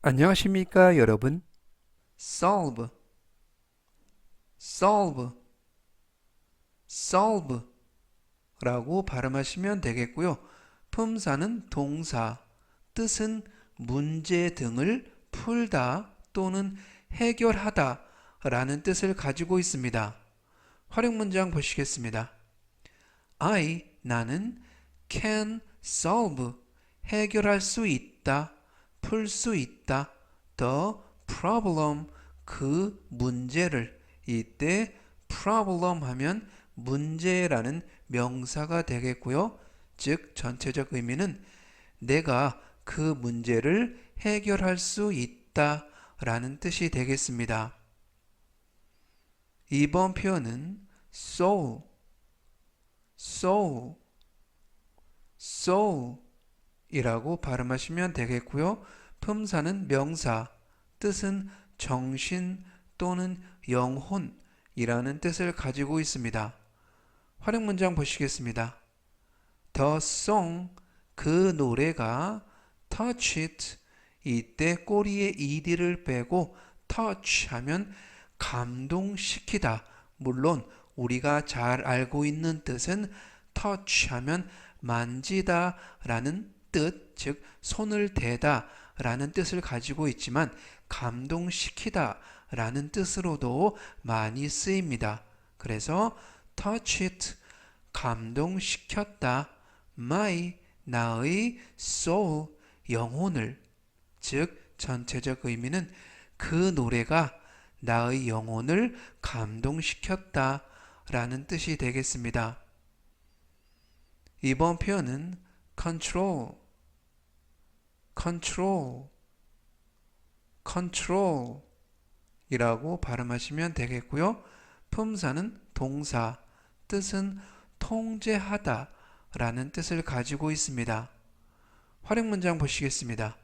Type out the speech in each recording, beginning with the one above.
안녕하십니까, 여러분. solve, solve, solve 라고 발음하시면 되겠고요. 품사는 동사, 뜻은 문제 등을 풀다 또는 해결하다 라는 뜻을 가지고 있습니다. 활용 문장 보시겠습니다. 나는 can solve, 해결할 수 있다, 풀 수 있다, the problem, 그 문제를. 이때 problem 하면 문제라는 명사가 되겠고요. 즉 전체적 의미는 내가 그 문제를 해결할 수 있다 라는 뜻이 되겠습니다. 이번 표현은 so, so, so 이라고 발음하시면 되겠고요. 품사는 명사, 뜻은 정신 또는 영혼이라는 뜻을 가지고 있습니다. 활용 문장 보시겠습니다. The song, 그 노래가 touched, 이때 꼬리에 ed를 빼고 touch 하면 감동시키다. 물론 우리가 잘 알고 있는 뜻은 touch 하면 만지다 라는 뜻, 즉 손을 대다 라는 뜻을 가지고 있지만 감동시키다 라는 뜻으로도 많이 쓰입니다. 그래서 touch it, 감동시켰다. my, 나의 soul, 영혼을. 즉 전체적 의미는 그 노래가 나의 영혼을 감동시켰다 라는 뜻이 되겠습니다. 이번 표현은 control, control, control 이라고 발음하시면 되겠고요. 품사는 동사, 뜻은 통제하다 라는 뜻을 가지고 있습니다. 활용 문장 보시겠습니다.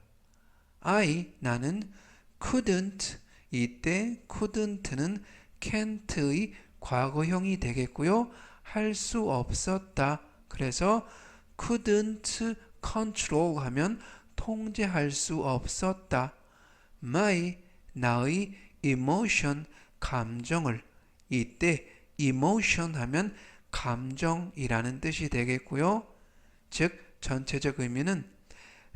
나는 couldn't, 이때 couldn't는 can't의 과거형이 되겠고요. 할 수 없었다. 그래서 couldn't control 하면 통제할 수 없었다. my, 나의 emotion, 감정을. 이때 emotion 하면 감정이라는 뜻이 되겠고요. 즉 전체적 의미는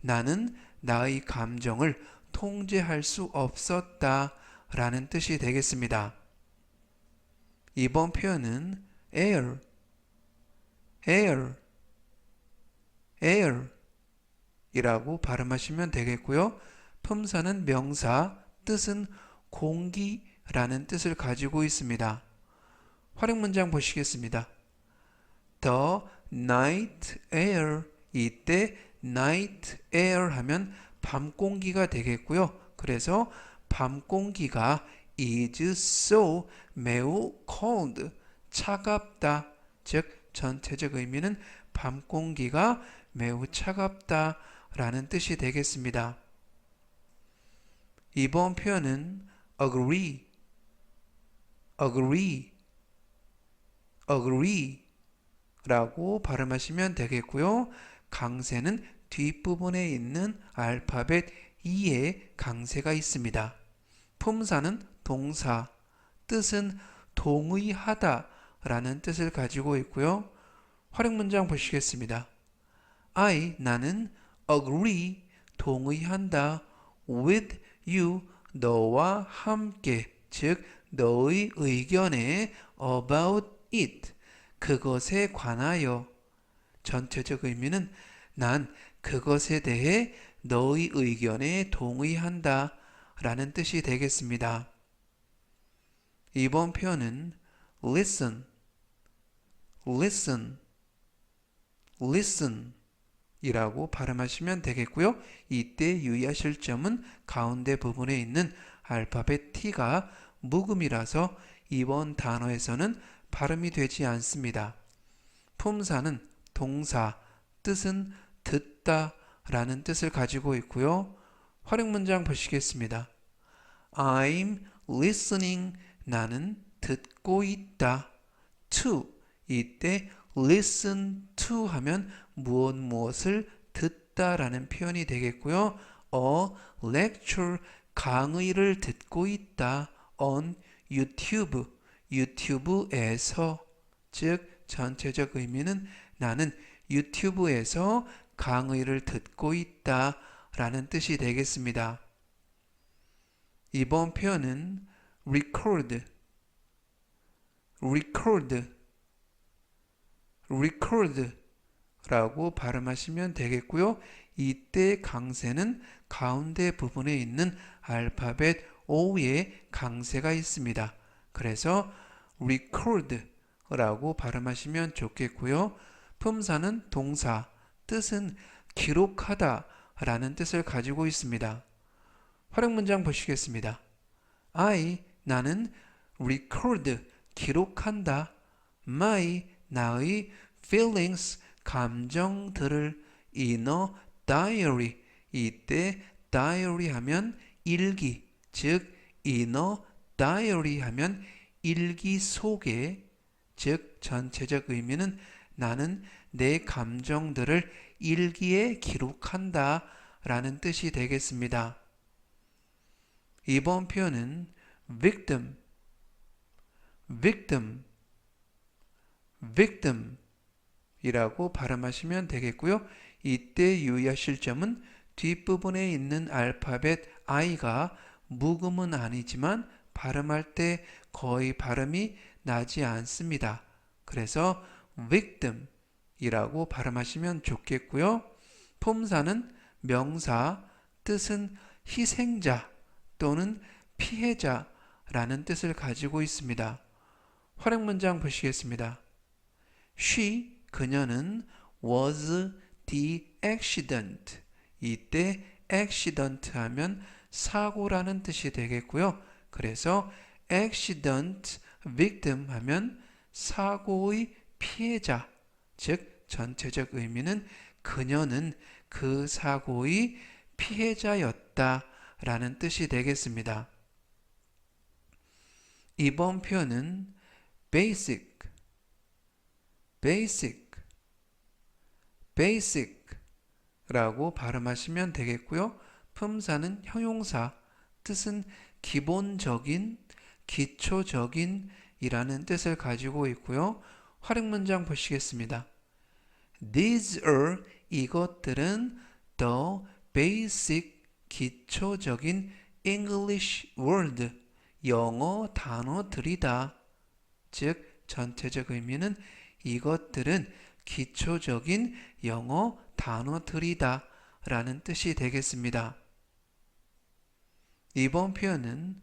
나는 나의 감정을 통제할 수 없었다 라는 뜻이 되겠습니다. 이번 표현은 air, air, air 이라고 발음하시면 되겠고요. 품사는 명사, 뜻은 공기라는 뜻을 가지고 있습니다. 활용 문장 보시겠습니다. The night air, 이때 night air 하면 밤 공기가 되겠고요. 그래서 밤 공기가 is so, 매우 cold, 차갑다. 즉 전체적 의미는 밤 공기가 매우 차갑다 라는 뜻이 되겠습니다. 이번 표현은 agree, agree, agree 라고 발음하시면 되겠고요. 강세는 뒷부분에 있는 알파벳 E에 강세가 있습니다. 품사는 동사, 뜻은 동의하다 라는 뜻을 가지고 있고요. 활용 문장 보시겠습니다. 나는 agree, 동의한다. with you, 너와 함께. 즉 너의 의견에 about it, 그것에 관하여. 전체적 의미는 난 그것에 대해 너의 의견에 동의한다 라는 뜻이 되겠습니다. 이번 표현은 listen, listen, listen 이라고 발음하시면 되겠고요. 이때 유의하실 점은 가운데 부분에 있는 알파벳 T가 묵음이라서 이번 단어에서는 발음이 되지 않습니다. 품사는 동사, 뜻은 듣다 라는 뜻을 가지고 있고요. 활용 문장 보시겠습니다. I'm listening, 나는 듣고 있다. to, 이때 listen to 하면 무엇을 듣다라는 표현이 되겠고요. lecture 강의를 듣고 있다. on YouTube 유튜브에서 즉 전체적 의미는 나는 유튜브에서 강의를 듣고 있다 라는 뜻이 되겠습니다. 이번 표현은 record 라고 발음하시면 되겠고요. 이때 강세는 가운데 부분에 있는 알파벳 O에 강세가 있습니다. 그래서 record 라고 발음하시면 좋겠고요. 품사는 동사, 뜻은 기록하다 라는 뜻을 가지고 있습니다. 활용 문장 보시겠습니다. 나는 record, 기록한다. 나의 feelings, 감정들을 in a diary, 이때 diary 하면 일기, 즉 in a diary 하면 일기 속에, 즉 전체적 의미는 나는 내 감정들을 일기에 기록한다 라는 뜻이 되겠습니다. 이번 표현은 victim 이라고 발음하시면 되겠고요. 이때 유의하실 점은 뒷부분에 있는 알파벳 I가 묵음은 아니지만 발음할 때 거의 발음이 나지 않습니다. 그래서 victim 이라고 발음하시면 좋겠고요. 품사는 명사, 뜻은 희생자 또는 피해자 라는 뜻을 가지고 있습니다. 활용 문장 보시겠습니다. She, 그녀는 was the accident. 이때 accident 하면 사고라는 뜻이 되겠고요. 그래서 accident victim 하면 사고의 피해자, 즉 전체적 의미는 그녀는 그 사고의 피해자였다 라는 뜻이 되겠습니다. 이번 표현은 basic 라고 발음하시면 되겠고요. 품사는 형용사, 뜻은 기본적인, 기초적인 이라는 뜻을 가지고 있고요. 활용 문장 보시겠습니다. These are, 이것들은 the basic, 기초적인 English word, 영어 단어들이다. 즉 전체적 의미는 이것들은 기초적인 영어 단어들이다 라는 뜻이 되겠습니다. 이번 표현은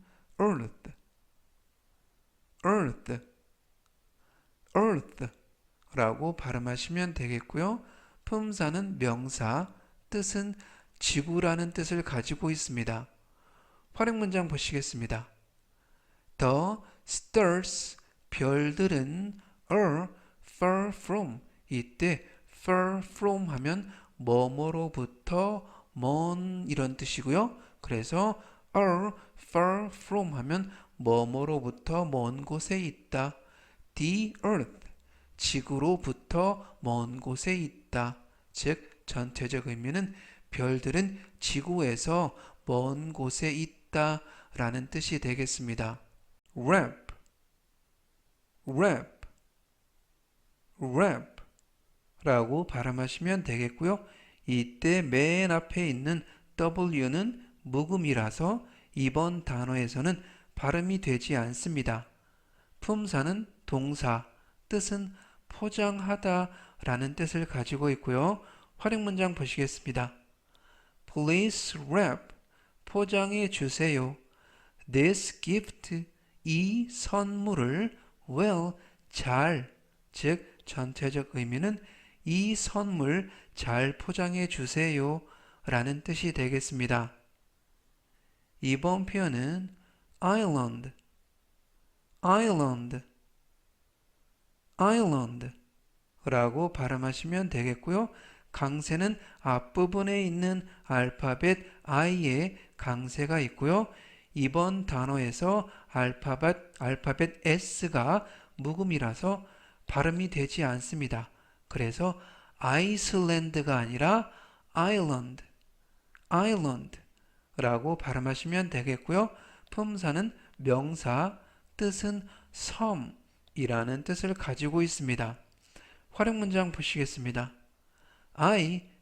earth 라고 발음하시면 되겠고요. 품사는 명사, 뜻은 지구라는 뜻을 가지고 있습니다. 활용 문장 보시겠습니다. The stars, 별들은 are far from, 이때 far from 하면 뭐뭐로부터 먼 이런 뜻이고요. 그래서 are far from 하면 뭐뭐로부터 먼 곳에 있다. The earth, 지구로부터 먼 곳에 있다. 즉 전체적 의미는 별들은 지구에서 먼 곳에 있다 라는 뜻이 되겠습니다. wrap 라고 발음하시면 되겠고요. 이때 맨 앞에 있는 W는 묵음이라서 이번 단어에서는 발음이 되지 않습니다. 품사는 동사, 뜻은 포장하다 라는 뜻을 가지고 있고요. 활용 문장 보시겠습니다. Please wrap, 포장해 주세요. This gift, 이 선물을 well, 잘, 즉 전체적 의미는 이 선물 잘 포장해 주세요 라는 뜻이 되겠습니다. 이번 표현은 island 라고 발음하시면 되겠고요. 강세는 앞부분에 있는 알파벳 I에 강세가 있고요. 이번 단어에서 알파벳 S가 묵음이라서 발음이 되지 않습니다. 그래서 아이슬란드가 아니라 island 라고 발음하시면 되겠고요. 품사는 명사, 뜻은 섬이라는 뜻을 가지고 있습니다. 활용 문장 보시겠습니다.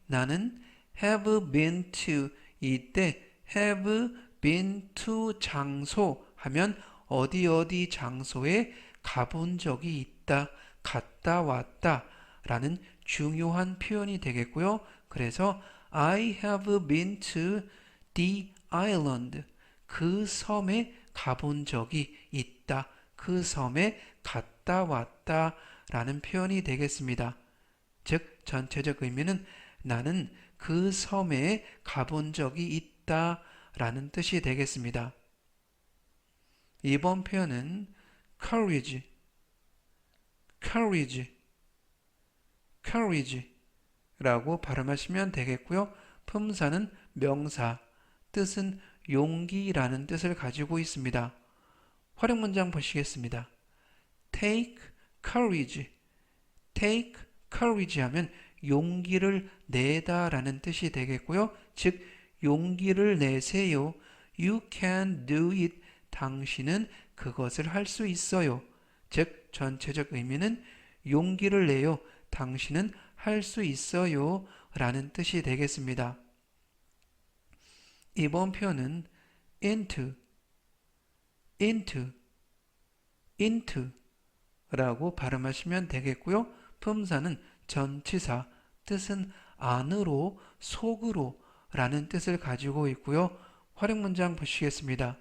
나는 have been to 이때 have been to 장소 하면 어디 어디 장소에 가본 적이 있다, 갔다 왔다 라는 중요한 표현이 되겠고요. 그래서 I have been to the island. 그 섬에 가본 적이 있다. 그 섬에 갔다 왔다 라는 표현이 되겠습니다. 즉, 전체적 의미는 나는 그 섬에 가본 적이 있다 라는 뜻이 되겠습니다. 이번 표현은 courage, courage, courage 라고 발음하시면 되겠고요. 품사는 명사, 뜻은 용기라는 뜻을 가지고 있습니다. 활용 문장 보시겠습니다. Take courage, take courage 하면 용기를 내다 라는 뜻이 되겠고요. 즉, 용기를 내세요. You can do it. 당신은 그것을 할 수 있어요. 즉, 전체적 의미는 용기를 내요. 당신은 할 수 있어요. 라는 뜻이 되겠습니다. 이번 표현은 into, into, into 라고 발음하시면 되겠고요. 품사는 전치사, 뜻은 안으로, 속으로 라는 뜻을 가지고 있고요. 활용 문장 보시겠습니다.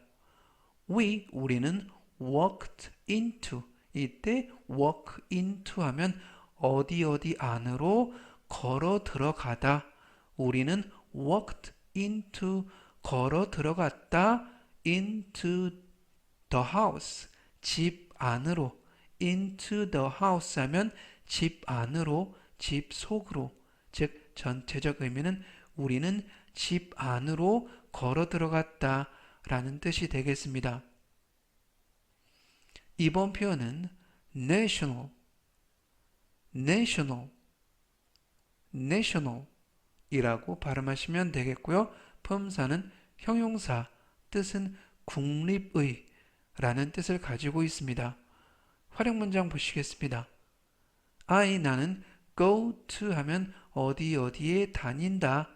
우리는 walked into 이때 walk into 하면 어디 어디 안으로 걸어 들어가다. 우리는 walked into 걸어 들어갔다. into the house 집 안으로. into the house 하면 집 안으로, 집 속으로. 즉, 전체적 의미는 우리는 집 안으로 걸어 들어갔다 라는 뜻이 되겠습니다. 이번 표현은 national, national, national 이라고 발음하시면 되겠고요. 품사는 형용사, 뜻은 국립의 라는 뜻을 가지고 있습니다. 활용 문장 보시겠습니다. 나는 go to 하면 어디 어디에 다닌다.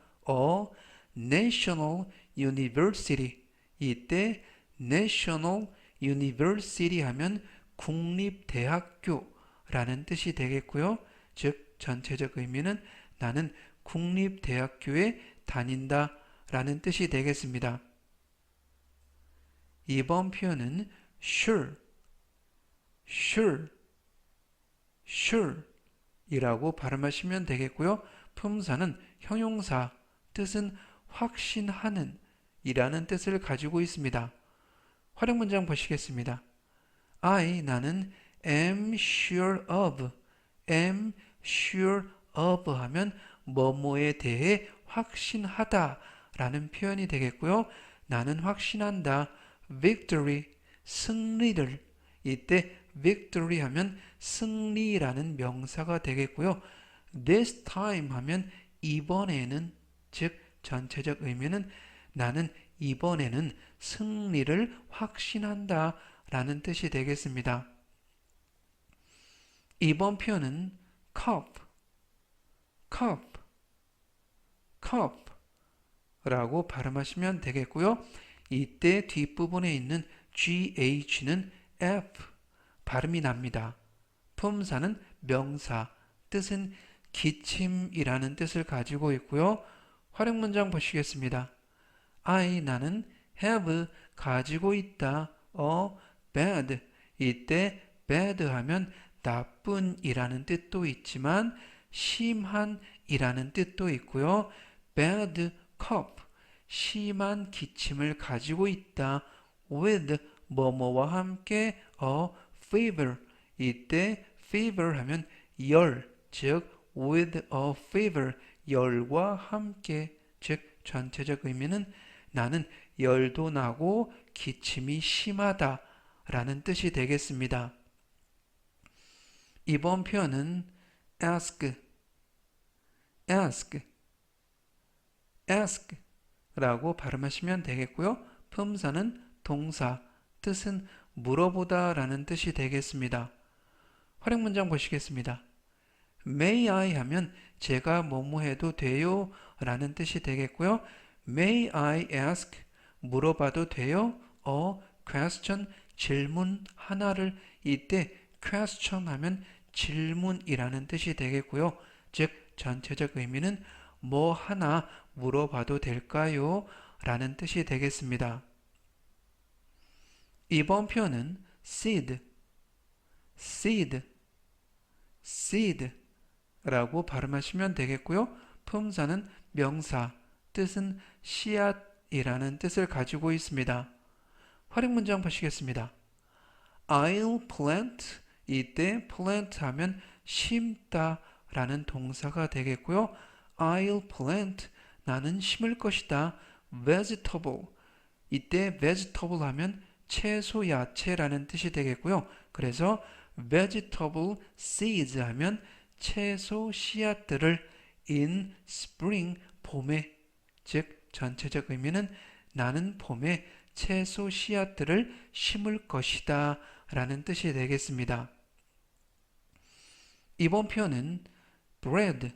national university 이때 national university 하면 국립대학교라는 뜻이 되겠고요. 즉, 전체적 의미는 나는 국립대학교에 다닌다 라는 뜻이 되겠습니다. 이번 표현은 sure, sure, sure 이라고 발음하시면 되겠고요. 품사는 형용사, 뜻은 확신하는 이라는 뜻을 가지고 있습니다. 활용 문장 보시겠습니다. 나는 am sure of, am sure of 하면 뭐뭐에 대해 확신하다 라는 표현이 되겠고요. 나는 확신한다. victory, 승리를. 이때 victory 하면 승리라는 명사가 되겠고요. this time 하면 이번에는, 즉 전체적 의미는 나는 이번에는 승리를 확신한다 라는 뜻이 되겠습니다. 이번 표현은 cup, cup, cup 라고 발음하시면 되겠고요. 이때 뒷부분에 있는 GH는 F 발음이 납니다. 품사는 명사, 뜻은 기침이라는 뜻을 가지고 있고요. 활용 문장 보시겠습니다. 나는 have 가지고 있다. bad 이때 bad 하면 나쁜이라는 뜻도 있지만 심한이라는 뜻도 있고요. bad cough 심한 기침을 가지고 있다. with 뭐뭐와 함께 fever 이때 fever 하면 열, 즉 with a fever 열과 함께, 즉 전체적 의미는 나는 열도 나고 기침이 심하다 라는 뜻이 되겠습니다. 이번 표현은 ask, ask, ask 라고 발음하시면 되겠고요. 품사는 동사, 뜻은 물어보다 라는 뜻이 되겠습니다. 활용 문장 보시겠습니다. May I 하면 제가 뭐뭐 해도 돼요 라는 뜻이 되겠고요. May I ask 물어봐도 돼요? question 질문 하나를 이때 question 하면 질문이라는 뜻이 되겠고요. 즉 전체적 의미는 뭐 하나 물어봐도 될까요? 라는 뜻이 되겠습니다. 이번 표현은 seed, seed, seed 라고 발음하시면 되겠고요. 품사는 명사, 뜻은 씨앗이라는 뜻을 가지고 있습니다. 활용 문장 보시겠습니다. I'll plant, 이때 plant 하면 심다 라는 동사가 되겠고요. I'll plant, 나는 심을 것이다. vegetable, 이때 vegetable 하면 채소, 야채라는 뜻이 되겠고요. 그래서 vegetable seeds 하면 채소 씨앗들을 in spring, 봄에, 즉 전체적 의미는 나는 봄에 채소 씨앗들을 심을 것이다 라는 뜻이 되겠습니다. 이번 표현은 bread,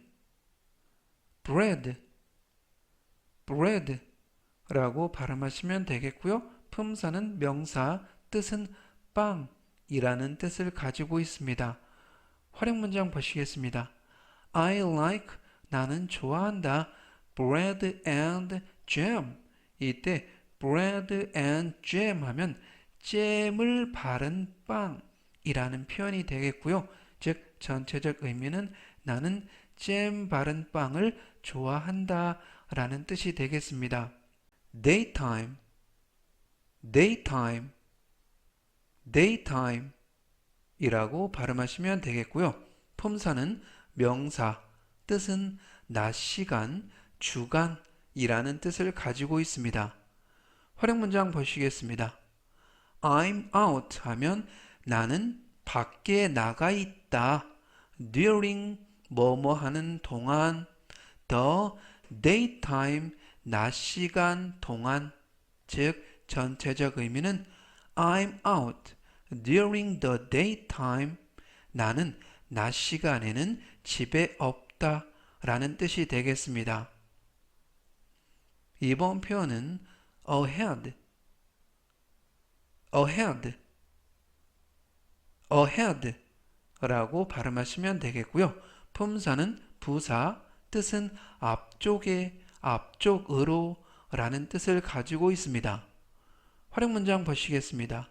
bread, bread 라고 발음하시면 되겠고요. 품사는 명사, 뜻은 빵이라는 뜻을 가지고 있습니다. 활용 문장 보시겠습니다. I like, 나는 좋아한다. bread and jam, 이때 bread and jam 하면 잼을 바른 빵이라는 표현이 되겠고요. 즉 전체적 의미는 나는 잼 바른 빵을 좋아한다 라는 뜻이 되겠습니다. daytime, daytime, daytime 이라고 발음하시면 되겠고요. 품사는 명사, 뜻은 낮 시간, 주간이라는 뜻을 가지고 있습니다. 활용 문장 보시겠습니다. I'm out 하면 나는 밖에 나가 있다. during 뭐뭐 하는 동안, the daytime 낮 시간 동안, 즉 전체적 의미는 I'm out during the daytime, 나는 낮 시간에는 집에 없다 라는 뜻이 되겠습니다. 이번 표현은 ahead, ahead, ahead 라고 발음하시면 되겠고요. 품사는 부사, 뜻은 앞쪽에, 앞쪽으로 라는 뜻을 가지고 있습니다. 활용 문장 보시겠습니다.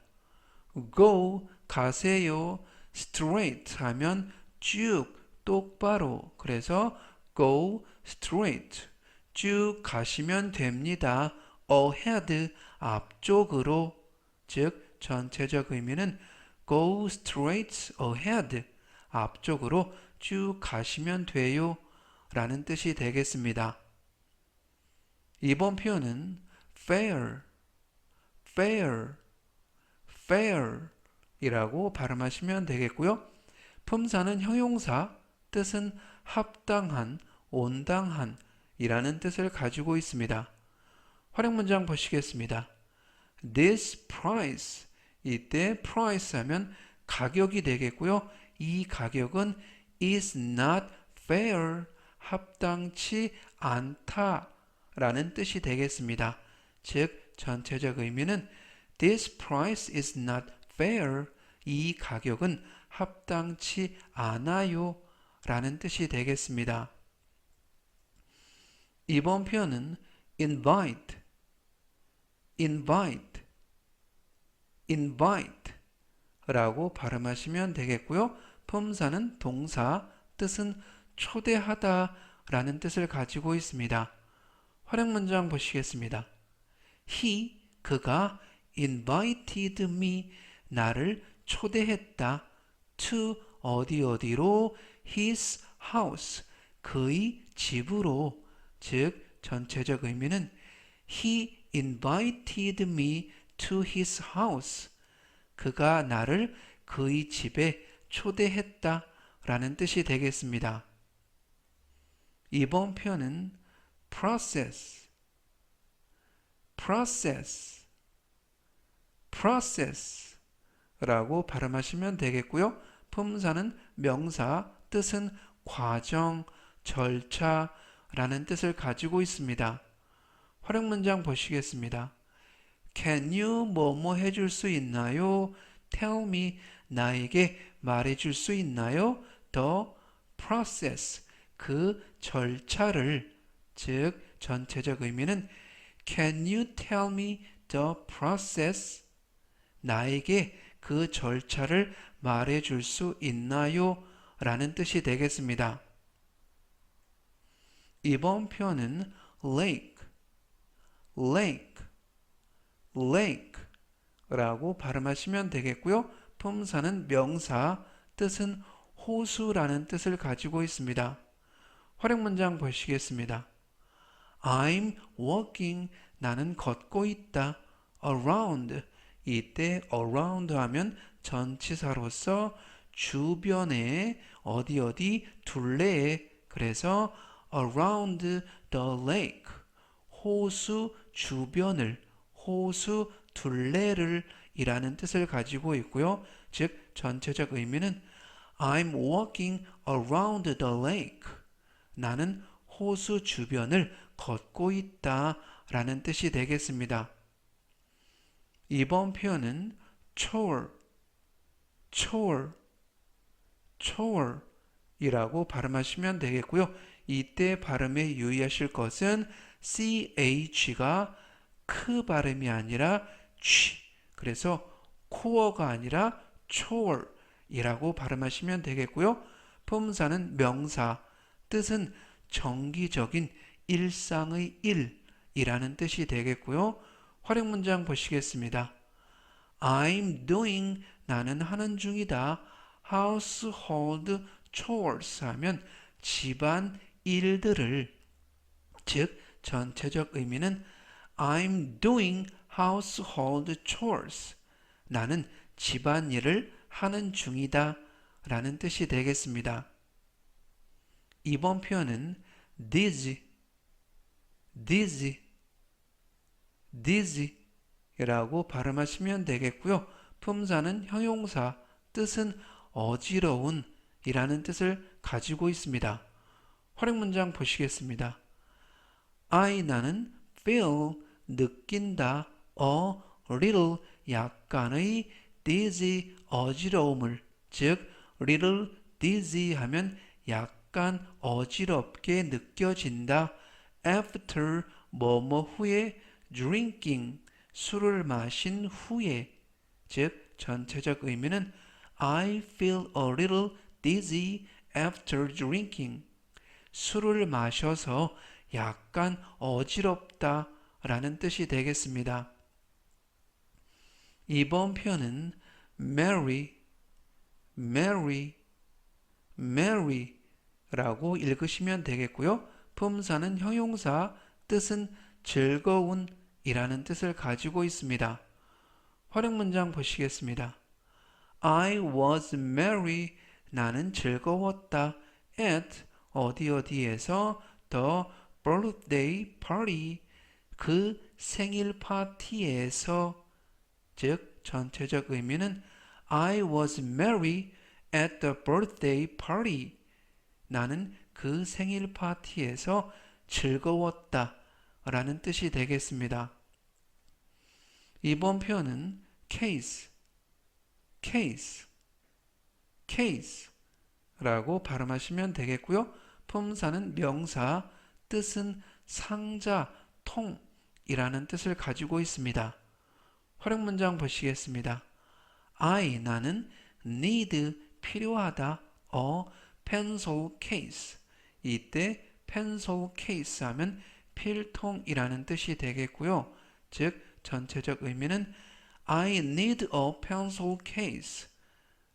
Go, 가세요. Straight 하면 쭉, 똑바로. 그래서 go straight, 쭉 가시면 됩니다. ahead, 앞쪽으로. 즉 전체적 의미는 go straight ahead, 앞쪽으로 쭉 가시면 돼요 라는 뜻이 되겠습니다. 이번 표현은 fair, fair, fair 이라고 발음하시면 되겠고요. 품사는 형용사, 뜻은 합당한, 온당한 이라는 뜻을 가지고 있습니다. 활용 문장 보시겠습니다. This price, 이때 price 하면 가격이 되겠고요. 이 가격은 is not fair, 합당치 않다 라는 뜻이 되겠습니다. 즉 전체적 의미는 This price is not fair, 이 가격은 합당치 않아요 라는 뜻이 되겠습니다. 이번 표현은 invite, invite, invite 라고 발음하시면 되겠고요. 품사는 동사, 뜻은 초대하다 라는 뜻을 가지고 있습니다. 활용 문장 보시겠습니다. He, 그가 invited me, 나를 초대했다. to 어디로 his house, 그의 집으로. 즉 전체적 의미는 he invited me to his house, 그가 나를 그의 집에 초대했다 라는 뜻이 되겠습니다. 이번 표현은 process, process, process 라고 발음하시면 되겠고요. 품사는 명사, 뜻은 과정, 절차라는 뜻을 가지고 있습니다. 활용문장 보시겠습니다. Can you 뭐뭐 해줄 수 있나요? Tell me, 나에게 말해줄 수 있나요? The process, 그 절차를, 즉 전체적 의미는 Can you tell me the process? 나에게 그 절차를 말해줄 수 있나요? 라는 뜻이 되겠습니다. 이번 표현은 lake, lake, lake 라고 발음하시면 되겠고요. 품사는 명사, 뜻은 호수라는 뜻을 가지고 있습니다. 활용문장 보시겠습니다. I'm walking, 나는 걷고 있다. around, 이때 around 하면 전치사로서 주변에 어디 어디 둘레에, 그래서 around the lake, 호수 주변을, 호수 둘레를 이라는 뜻을 가지고 있고요. 즉 전체적 의미는 I'm walking around the lake, 나는 호수 주변을 걷고 있다 라는 뜻이 되겠습니다. 이번 표현은 chore, chore, chore 이라고 발음하시면 되겠고요. 이때 발음에 유의하실 것은 ch가 크 발음이 아니라 취, 그래서 코어가 아니라 chore 이라고 발음하시면 되겠고요. 품사는 명사, 뜻은 정기적인 일상의 일이라는 뜻이 되겠고요. 활용문장 보시겠습니다. I'm doing, 나는 하는 중이다. household chores 하면 집안 일들을, 즉 전체적 의미는 I'm doing household chores, 나는 집안일을 하는 중이다 라는 뜻이 되겠습니다. 이번 표현은 dizzy, dizzy, dizzy 라고 발음하시면 되겠고요. 품사는 형용사, 뜻은 어지러운 이라는 뜻을 가지고 있습니다. 활용문장 보시겠습니다. I, 나는 feel, 느낀다, a little, 약간의 dizzy, 어지러움을, 즉 little dizzy 하면 약간 어지럽게 느껴진다. after, 뭐뭐 후에, drinking, 술을 마신 후에, 즉 전체적 의미는 I feel a little dizzy after drinking, 술을 마셔서 약간 어지럽다 라는 뜻이 되겠습니다. 이번 표현은 merry, merry, merry 라고 읽으시면 되겠고요. 품사는 형용사, 뜻은 즐거운 이라는 뜻을 가지고 있습니다. 활용문장 보시겠습니다. I was merry, 나는 즐거웠다. at, 어디 어디에서 the birthday party, 그 생일 파티에서, 즉 전체적 의미는 I was merry at the birthday party, 나는 그 생일 파티에서 즐거웠다 라는 뜻이 되겠습니다. 이번 표현은 case, case, case 라고 발음하시면 되겠고요. 품사는 명사, 뜻은 상자, 통 이라는 뜻을 가지고 있습니다. 활용문장 보시겠습니다. I, 나는 need, 필요하다, a pencil case, 이때 pencil case 하면 필통이라는 뜻이 되겠고요. 즉 전체적 의미는 I need a pencil case,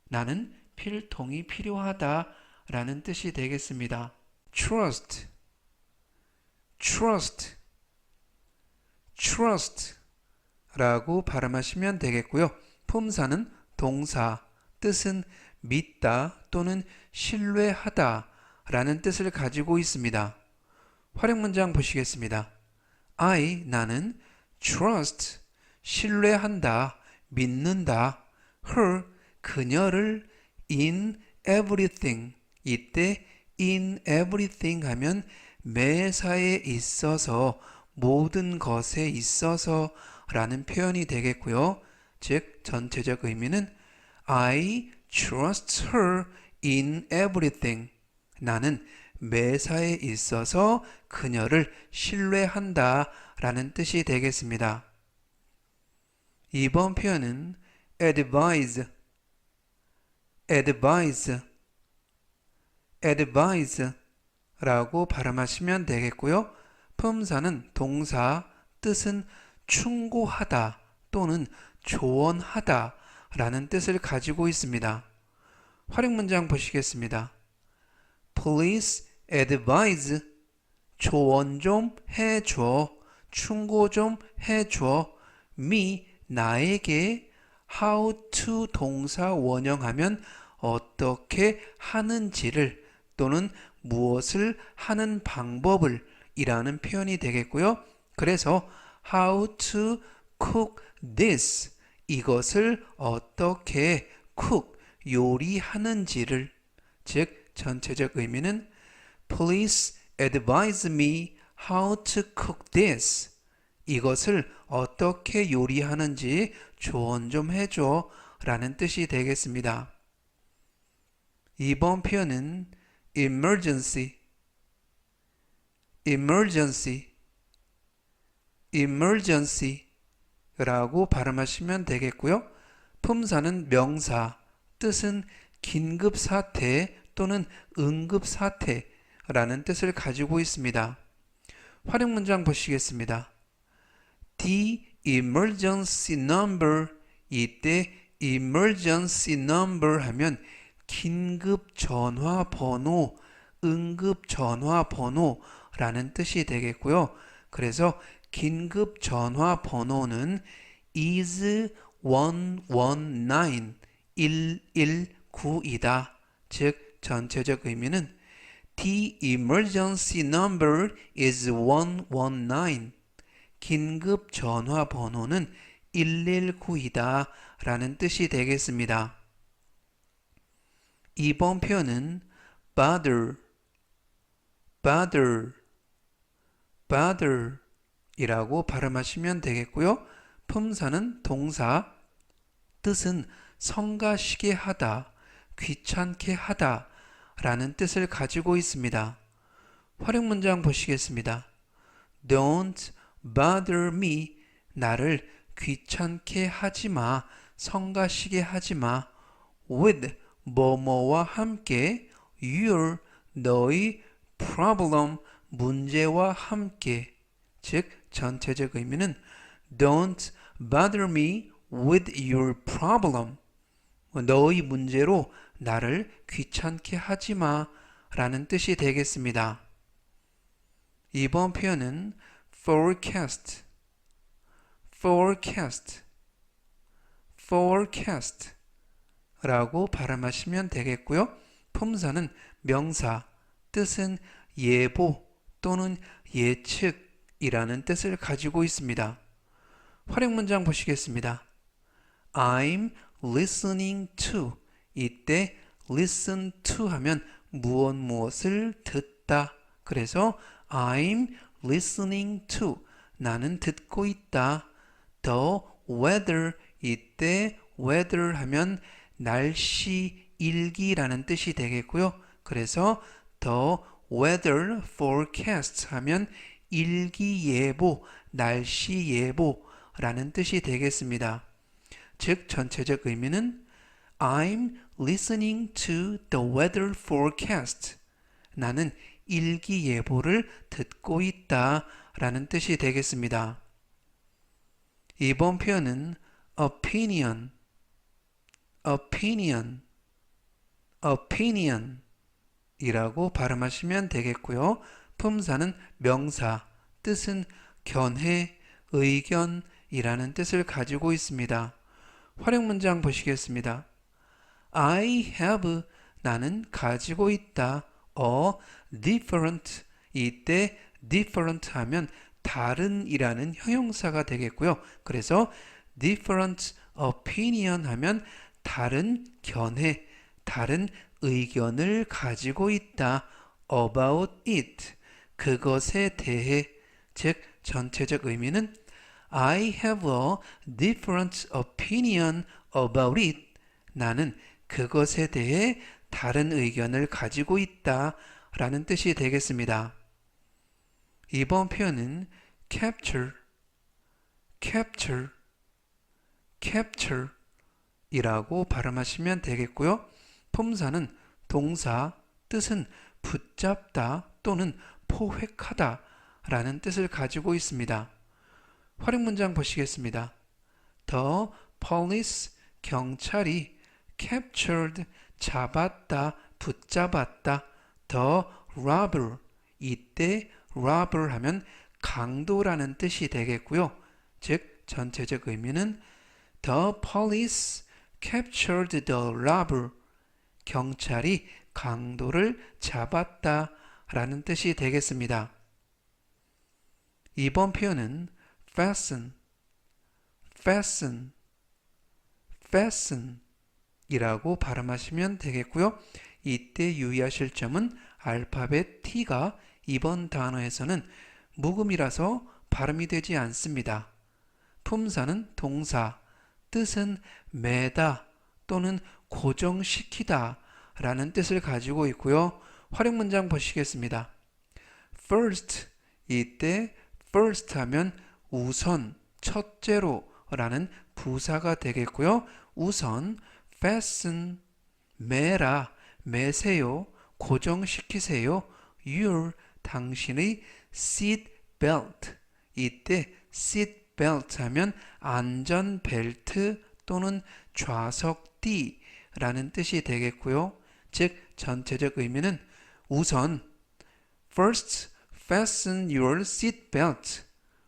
나는 필통이 필요하다 라는 뜻이 되겠습니다. trust, trust, trust 라고 발음하시면 되겠고요. 품사는 동사, 뜻은 믿다 또는 신뢰하다 라는 뜻을 가지고 있습니다. 활용문장 보시겠습니다. I, 나는 trust, 신뢰한다, 믿는다. her, 그녀를 in everything. 이때 in everything 하면 매사에 있어서, 모든 것에 있어서 라는 표현이 되겠고요. 즉, 전체적 의미는 I trust her in everything. 나는 매사에 있어서 그녀를 신뢰한다 라는 뜻이 되겠습니다. 이번 표현은 advise, advise, advise 라고 발음하시면 되겠고요. 품사는 동사, 뜻은 충고하다 또는 조언하다 라는 뜻을 가지고 있습니다. 활용문장 보시겠습니다. Please advise, 조언 좀 해줘, 충고 좀 해줘. me, 나에게 how to 동사 원형하면 어떻게 하는지를 또는 무엇을 하는 방법을 이라는 표현이 되겠고요. 그래서 how to cook this, 이것을 어떻게 cook, 요리하는지를, 즉 전체적 의미는 Please advise me how to cook this. 이것을 어떻게 요리하는지 조언 좀 해줘 라는 뜻이 되겠습니다. 이번 표현은 emergency, emergency, emergency 라고 발음하시면 되겠고요. 품사는 명사, 뜻은 긴급사태 또는 응급사태라는 뜻을 가지고 있습니다. 활용문장 보시겠습니다. The emergency number, 이때 emergency number 하면 긴급 전화 번호, 응급 전화 번호라는 뜻이 되겠고요. 그래서 긴급 전화 번호는 is 119, 119이다. 즉 전체적 의미는 The emergency number is 119. 긴급 전화 번호는 119이다 라는 뜻이 되겠습니다. 이번 표현은 bother, bother, bother 이라고 발음하시면 되겠고요. 품사는 동사, 뜻은 성가시게 하다, 귀찮게 하다 라는 뜻을 가지고 있습니다. 활용문장 보시겠습니다. Don't bother me, 나를 귀찮게 하지마, 성가시게 하지마. with, 뭐뭐와 함께, your, 너의 problem, 문제와 함께. 즉 전체적 의미는 Don't bother me with your problem. 너의 문제로 나를 귀찮게 하지마 라는 뜻이 되겠습니다. 이번 표현은 forecast, forecast, forecast 라고 발음하시면 되겠고요. 품사는 명사, 뜻은 예보 또는 예측이라는 뜻을 가지고 있습니다. 활용문장 보시겠습니다. I'm listening to, 이때 listen to 하면 무엇을 듣다. 그래서 I'm listening to, 나는 듣고 있다. The weather, 이때 weather 하면 날씨 일기라는 뜻이 되겠고요. 그래서 the weather forecast 하면 일기예보, 날씨예보라는 뜻이 되겠습니다. 즉 전체적 의미는 I'm listening to the weather forecast. 나는 일기예보를 듣고 있다 라는 뜻이 되겠습니다. 이번 표현은 opinion, opinion, opinion 이라고 발음하시면 되겠고요. 품사는 명사, 뜻은 견해, 의견이라는 뜻을 가지고 있습니다. 활용문장 보시겠습니다. I have, 나는 가지고 있다. different, 이때 different 하면 다른이라는 형용사가 되겠고요. 그래서 different opinion 하면 다른 견해, 다른 의견을 가지고 있다. about it. 그것에 대해. 즉, 전체적 의미는 I have a different opinion about it. 나는 그것에 대해 다른 의견을 가지고 있다. 라는 뜻이 되겠습니다. 이번 표현은 capture, capture, capture 이라고 발음하시면 되겠고요. 품사는 동사, 뜻은 붙잡다 또는 포획하다 라는 뜻을 가지고 있습니다. 활용 문장 보시겠습니다. The police, 경찰이 captured, 잡았다, 붙잡았다. The robber, 이때 robber 하면 강도라는 뜻이 되겠고요. 즉, 전체적 의미는 The police captured the robber. 경찰이 강도를 잡았다 라는 뜻이 되겠습니다. 이번 표현은 fasten, fasten, fasten 이라고 발음하시면 되겠고요. 이때 유의하실 점은 알파벳 T가 이번 단어에서는 묵음이라서 발음이 되지 않습니다. 품사는 동사, 뜻은 매다 또는 고정시키다 라는 뜻을 가지고 있고요. 활용 문장 보시겠습니다. first, 이때 first 하면 우선, 첫째로 라는 부사가 되겠고요. 우선 fasten, 매라, 매세요, 고정시키세요. your, 당신의 seat belt, 이때 seat belt 하면 안전벨트 또는 좌석띠 라는 뜻이 되겠고요. 즉, 전체적 의미는 우선 first fasten your seat belt,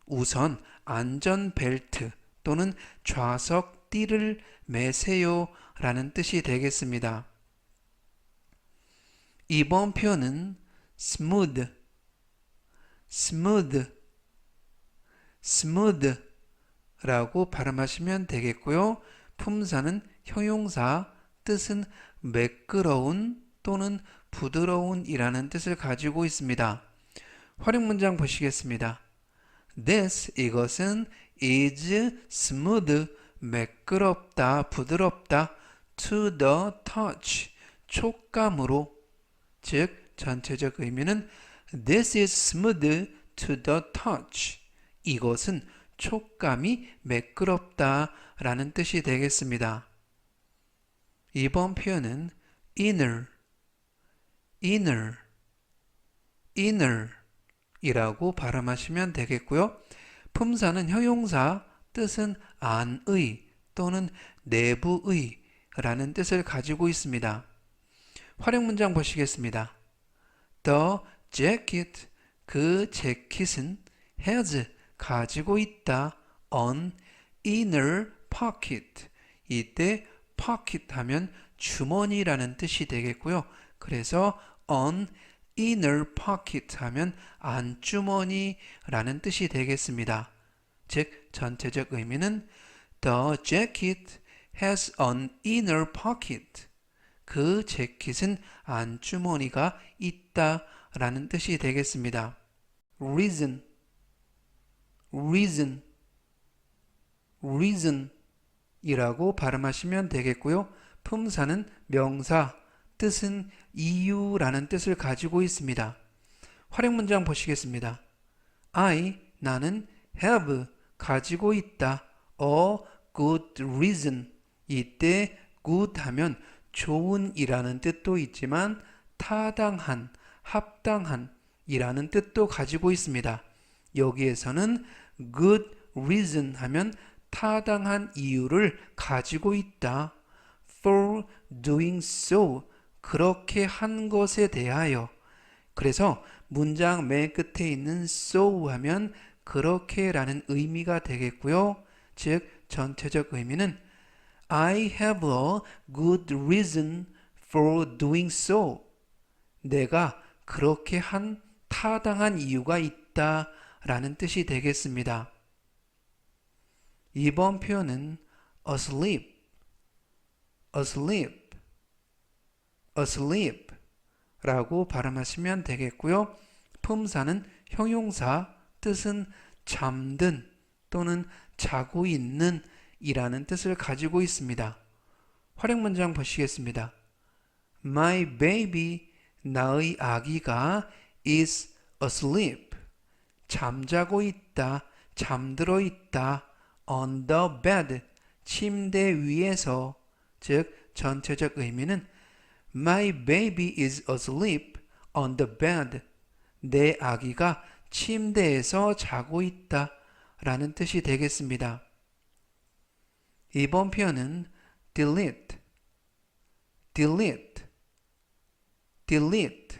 우선 안전벨트 또는 좌석띠를 매세요 라는 뜻이 되겠습니다. 이번 표현은 smooth, smooth, smooth 라고 발음하시면 되겠고요. 품사는 형용사, 뜻은 매끄러운 또는 부드러운 이라는 뜻을 가지고 있습니다. 활용 문장 보시겠습니다. This, 이것은 is smooth, 매끄럽다, 부드럽다, to the touch, 촉감으로. 즉, 전체적 의미는 This is smooth to the touch. 이것은 촉감이 매끄럽다 라는 뜻이 되겠습니다. 이번 표현은 inner, inner, inner 이라고 발음하시면 되겠고요. 품사는 형용사, 뜻은 안의 또는 내부의 라는 뜻을 가지고 있습니다. 활용 문장 보시겠습니다. The jacket, 그 재킷은 has, 가지고 있다, an inner pocket, 이때 pocket 하면 주머니라는 뜻이 되겠고요. 그래서 an inner pocket 하면 안주머니라는 뜻이 되겠습니다. 즉, 전체적 의미는 The jacket has an inner pocket. 그 재킷은 안주머니가 있다 라는 뜻이 되겠습니다. reason, reason, reason 이라고 발음하시면 되겠고요. 품사는 명사, 뜻은 이유라는 뜻을 가지고 있습니다. 활용 문장 보시겠습니다. I, 나는 have, 가지고 있다. a good reason. 이때 good 하면 좋은 이라는 뜻도 있지만 타당한, 합당한 이라는 뜻도 가지고 있습니다. 여기에서는 good reason 하면 타당한 이유를 가지고 있다. for doing so, 그렇게 한 것에 대하여. 그래서 문장 맨 끝에 있는 so 하면 그렇게 라는 의미가 되겠고요. 즉, 전체적 의미는 I have a good reason for doing so. 내가 그렇게 한 타당한 이유가 있다 라는 뜻이 되겠습니다. 이번 표현은 asleep, asleep, asleep 라고 발음하시면 되겠고요. 품사는 형용사, 뜻은 잠든 또는 자고 있는 이라는 뜻을 가지고 있습니다. 활용 문장 보시겠습니다. My baby, 나의 아기가 is asleep. 잠자고 있다, 잠들어 있다. on the bed, 침대 위에서. 즉 전체적 의미는 My baby is asleep on the bed. 내 아기가 침대에서 자고 있다 라는 뜻이 되겠습니다. 이번 표현은 delete, delete, delete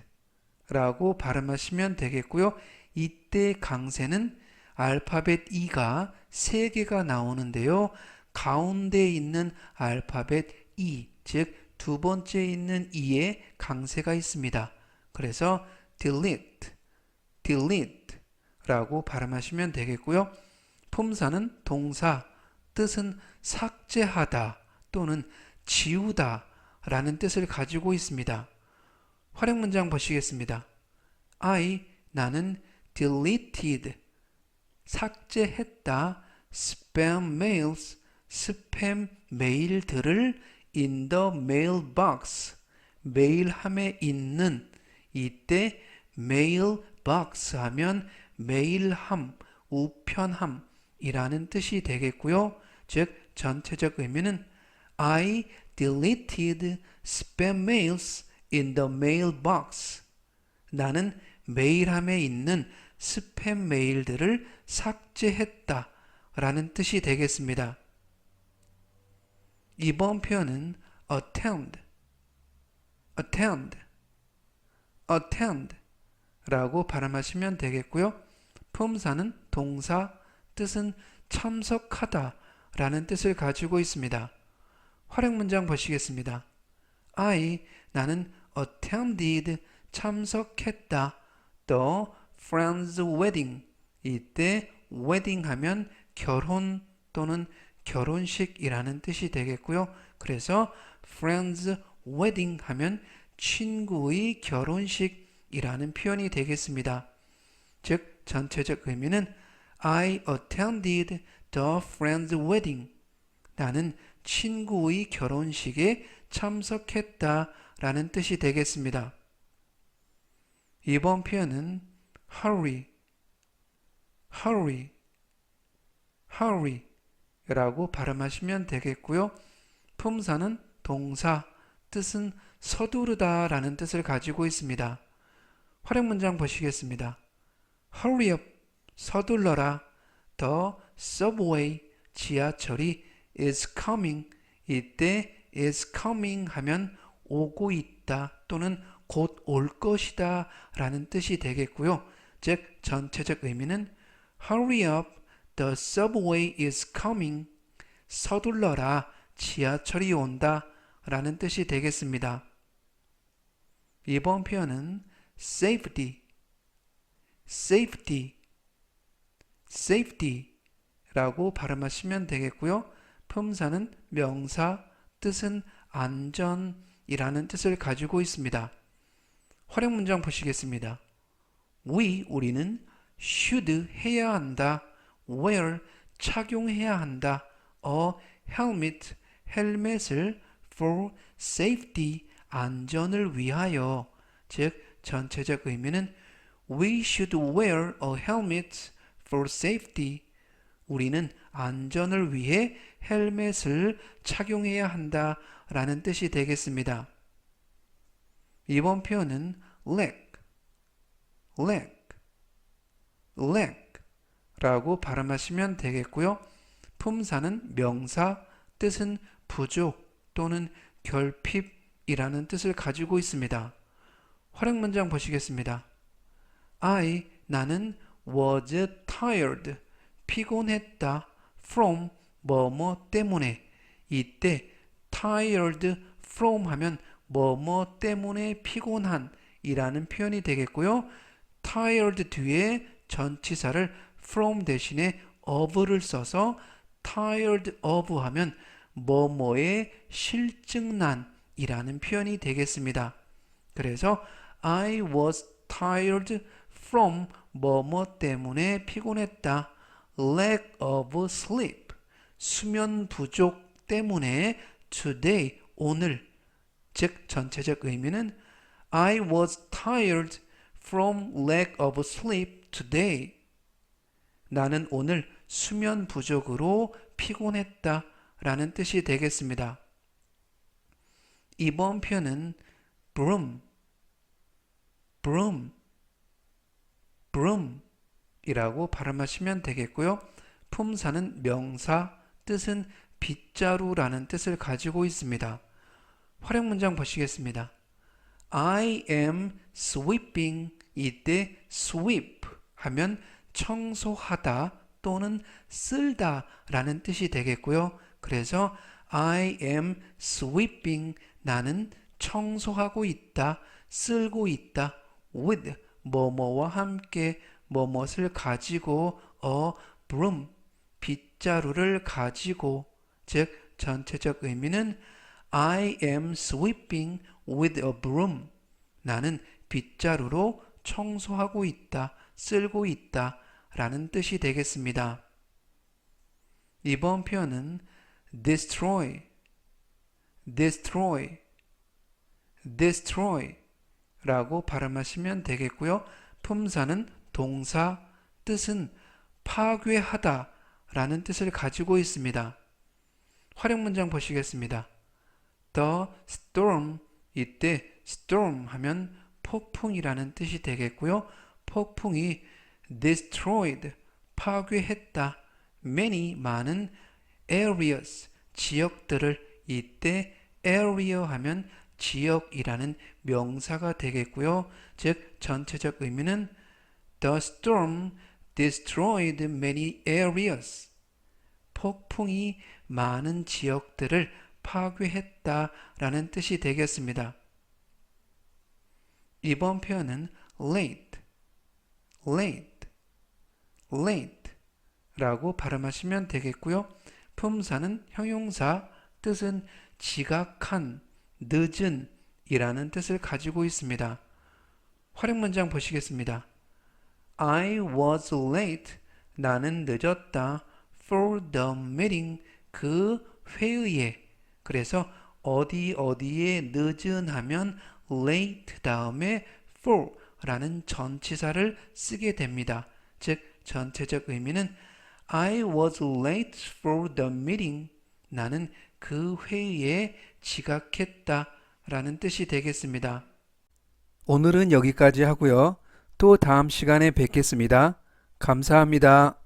라고 발음하시면 되겠고요. 이때 강세는 알파벳 E가 3개가 나오는데요. 가운데 있는 알파벳 E, 즉 두 번째 있는 E에 강세가 있습니다. 그래서 delete, delete 라고 발음하시면 되겠고요. 품사는 동사, 뜻은 삭제하다 또는 지우다 라는 뜻을 가지고 있습니다. 활용 문장 보시겠습니다. 나는 deleted, 삭제했다, spam mails, 스팸 메일들을 in the mailbox, 메일함에 있는. 이때 mailbox 하면 메일함, 우편함 이라는 뜻이 되겠고요. 즉 전체적 의미는 I deleted spam mails in the mailbox. 나는 메일함에 있는 스팸 메일들을 삭제했다 라는 뜻이 되겠습니다. 이번 표현은 attend, attend, attend 라고 발음하시면 되겠고요. 품사는 동사, 뜻은 참석하다 라는 뜻을 가지고 있습니다. 활용 문장 보시겠습니다. 나는 attended, 참석했다, the friend's wedding. 이때 wedding 하면 결혼 또는 결혼식이라는 뜻이 되겠고요. 그래서 friend's wedding 하면 친구의 결혼식이라는 표현이 되겠습니다. 즉 전체적 의미는 I attended the friend's wedding. 나는 친구의 결혼식에 참석했다 라는 뜻이 되겠습니다. 이번 표현은 hurry, hurry, hurry 라고 발음하시면 되겠고요. 품사는 동사, 뜻은 서두르다 라는 뜻을 가지고 있습니다. 활용 문장 보시겠습니다. Hurry up, 서둘러라. The subway, 지하철이 is coming. 이때 is coming 하면 오고 있다 또는 곧 올 것이다 라는 뜻이 되겠고요. 즉 전체적 의미는 Hurry up, the subway is coming. 서둘러라, 지하철이 온다 라는 뜻이 되겠습니다. 이번 표현은 safety, safety, safety 라고 발음하시면 되겠고요. 품사는 명사, 뜻은 안전이라는 뜻을 가지고 있습니다. 활용 문장 보시겠습니다. 우리는 should 해야 한다, wear 착용해야 한다, a helmet 헬멧을 for safety 안전을 위하여. 즉 전체적 의미는 We should wear a helmet for safety. 우리는 안전을 위해 헬멧을 착용해야 한다 라는 뜻이 되겠습니다. 이번 표현은 lack, lack, lack 라고 발음하시면 되겠고요. 품사는 명사, 뜻은 부족 또는 결핍이라는 뜻을 가지고 있습니다. 활용 문장 보시겠습니다. 나는 was tired, 피곤했다, from 뭐뭐 때문에. 이때 tired from 하면 뭐뭐 때문에 피곤한 이라는 표현이 되겠고요. tired 뒤에 전치사를 from 대신에 of를 써서 tired of 하면 뭐뭐에 실증난이라는 표현이 되겠습니다. 그래서 I was tired from 뭐뭐 때문에 피곤했다. lack of sleep. 수면 부족 때문에 today, 오늘. 즉 전체적 의미는 I was tired from lack of sleep today. 나는 오늘 수면 부족으로 피곤했다 라는 뜻이 되겠습니다. 이번 표현은 broom, broom, broom 이라고 발음하시면 되겠고요. 품사는 명사, 뜻은 빗자루라는 뜻을 가지고 있습니다. 활용 문장 보시겠습니다. I am sweeping. 이때 sweep 하면 청소하다 또는 쓸다 라는 뜻이 되겠고요. 그래서 I am sweeping. 나는 청소하고 있다, 쓸고 있다. with 뭐뭐와 함께 뭐뭇을 가지고 a broom 빗자루를 가지고 즉 전체적 의미는 I am sweeping with a broom. 나는 빗자루로 청소하고 있다, 쓸고 있다 라는 뜻이 되겠습니다. 이번 표현은 destroy, destroy, destroy 라고 발음하시면 되겠고요. 품사는 동사, 뜻은 파괴하다 라는 뜻을 가지고 있습니다. 활용 문장 보시겠습니다. The storm, 이때 storm 하면 폭풍이라는 뜻이 되겠고요. 폭풍이 destroyed, 파괴했다. many, 많은 areas, 지역들을 이때 area 하면 지역이라는 명사가 되겠고요. 즉 전체적 의미는 The storm destroyed many areas. 폭풍이 많은 지역들을 파괴했다라는 뜻이 되겠습니다. 이번 표현은 late, late, late 라고 발음하시면 되겠고요. 품사는 형용사, 뜻은 지각한, 늦은 이라는 뜻을 가지고 있습니다. 활용 문장 보시겠습니다. I was late. 나는 늦었다. For the meeting. 그 회의에. 그래서 어디에 늦은 하면 late 다음에 for 라는 전치사를 쓰게 됩니다. 즉 전체적 의미는 I was late for the meeting. 나는 그 회의에 지각했다 라는 뜻이 되겠습니다. 오늘은 여기까지 하고요. 또 다음 시간에 뵙겠습니다. 감사합니다.